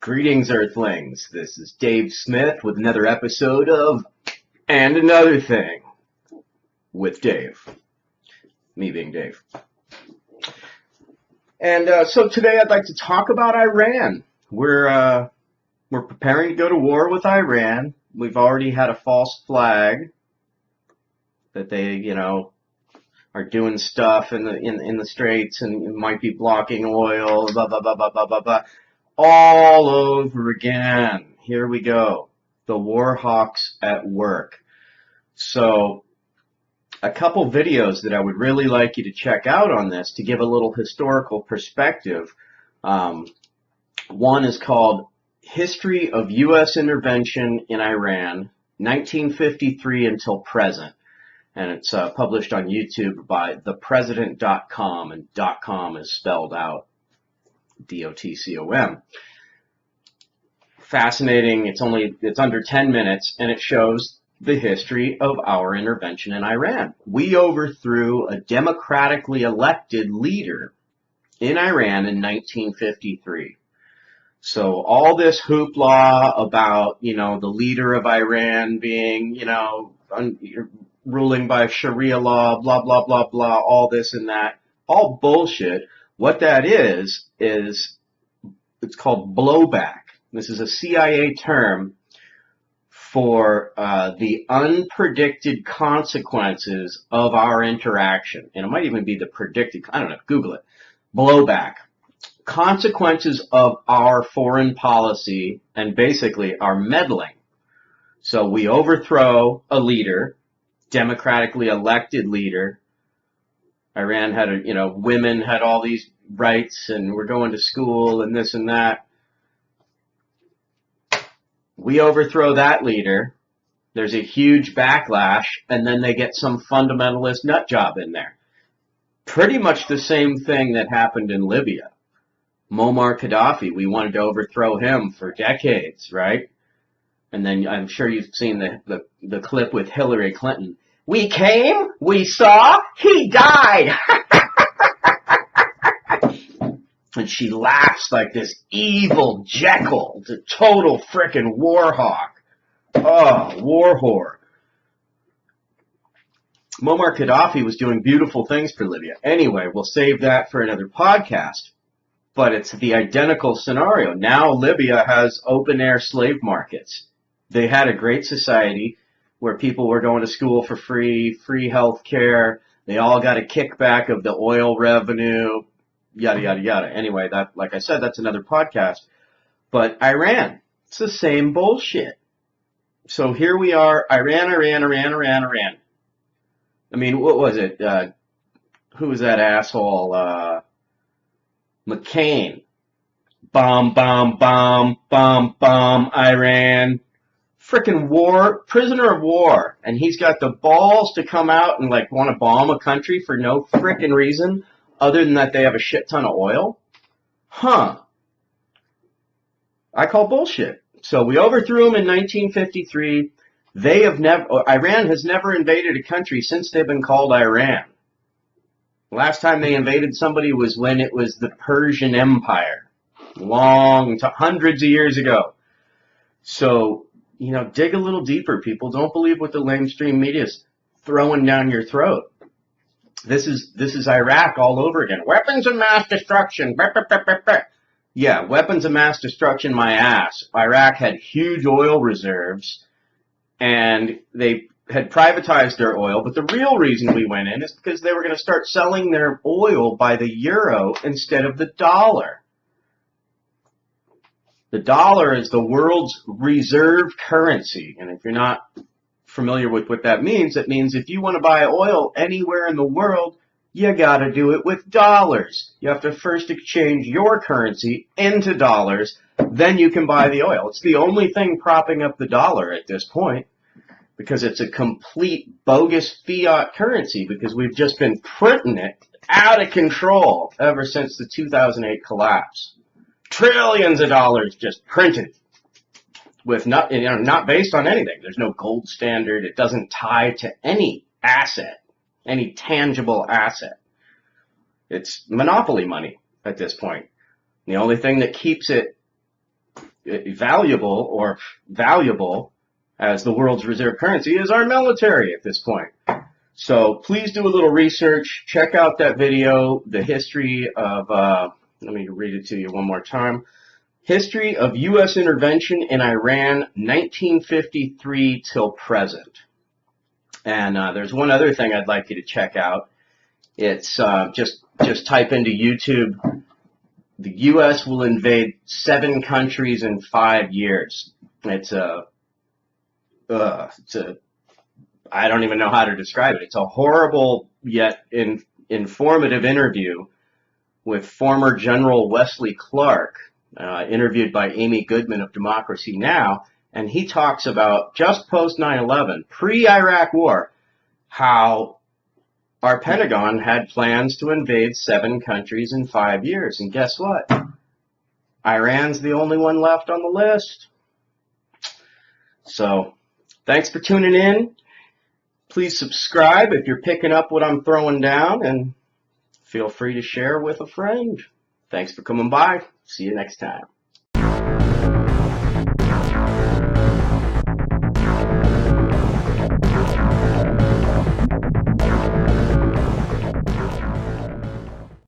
Greetings, Earthlings. This is Dave Smith with another episode of And Another Thing with Dave. Me being Dave. And so today I'd like to talk about Iran. We're preparing to go to war with Iran. We've already had a false flag that they, are doing stuff in the straits and might be blocking oil, blah, blah, blah, blah, blah, blah, blah. All over again. Here we go. The war hawks at work. So a couple videos that I would really like you to check out on this to give a little historical perspective. One is called History of U.S. Intervention in Iran, 1953 until present. And it's published on YouTube by thepresident.com, and .com is spelled out DOTCOM. Fascinating. It's under 10 minutes, and it shows the history of our intervention in Iran. We overthrew a democratically elected leader in Iran in 1953. So all this hoopla about, the leader of Iran being, ruling by Sharia law, blah, blah, blah, blah, all this and that, all bullshit. What that is it's called blowback. This is a CIA term for the unpredicted consequences of our interaction. And it might even be the predicted, I don't know, Google it. Blowback. Consequences of our foreign policy and basically our meddling. So we overthrow a leader, democratically elected leader. Iran had, women had all these rights and we're going to school and this and that. We overthrow that leader. There's a huge backlash, and then they get some fundamentalist nut job in there. Pretty much the same thing that happened in Libya. Muammar Gaddafi, we wanted to overthrow him for decades, right? And then I'm sure you've seen the clip with Hillary Clinton. We came, we saw, he died. And she laughs like this evil Jekyll, the total frickin' war hawk. Oh, war whore. Muammar Gaddafi was doing beautiful things for Libya. Anyway, we'll save that for another podcast. But it's the identical scenario. Now Libya has open-air slave markets. They had a great society where people were going to school for free health care. They all got a kickback of the oil revenue, yada, yada, yada. Anyway, that, like I said, that's another podcast. But Iran, it's the same bullshit. So here we are, Iran. I mean, what was it? Who was that asshole? McCain. Bomb, Iran. Frickin' war, prisoner of war. And he's got the balls to come out and want to bomb a country for no frickin' reason other than that they have a shit ton of oil? Huh. I call bullshit. So we overthrew them in 1953. Iran has never invaded a country since they've been called Iran. Last time they invaded somebody was when it was the Persian Empire. Hundreds of years ago. So, dig a little deeper, people. Don't believe what the lamestream media is throwing down your throat. This is Iraq all over again. Weapons of mass destruction. Yeah, weapons of mass destruction, my ass. Iraq had huge oil reserves, and they had privatized their oil. But the real reason we went in is because they were going to start selling their oil by the euro instead of the dollar. The dollar is the world's reserve currency. And if you're not familiar with what that means, it means if you want to buy oil anywhere in the world, you got to do it with dollars. You have to first exchange your currency into dollars, then you can buy the oil. It's the only thing propping up the dollar at this point because it's a complete bogus fiat currency because we've just been printing it out of control ever since the 2008 collapse. Trillions of dollars just printed with not based on anything. There's no gold standard. It doesn't tie to any asset, any tangible asset. It's monopoly money at this point. The only thing that keeps it valuable as the world's reserve currency is our military at this point. So please do a little research. Check out that video, the history of, let me read it to you one more time. History of U.S. intervention in Iran, 1953 till present. And there's one other thing I'd like you to check out. It's just type into YouTube, the U.S. will invade 7 countries in 5 years. It's a I don't even know how to describe it. It's a horrible yet informative interview with former General Wesley Clark, interviewed by Amy Goodman of Democracy Now!, and he talks about just post 9/11, pre-Iraq War, how our Pentagon had plans to invade 7 countries in 5 years. And guess what? Iran's the only one left on the list. So, thanks for tuning in. Please subscribe if you're picking up what I'm throwing down, and feel free to share with a friend. Thanks for coming by. See you next time.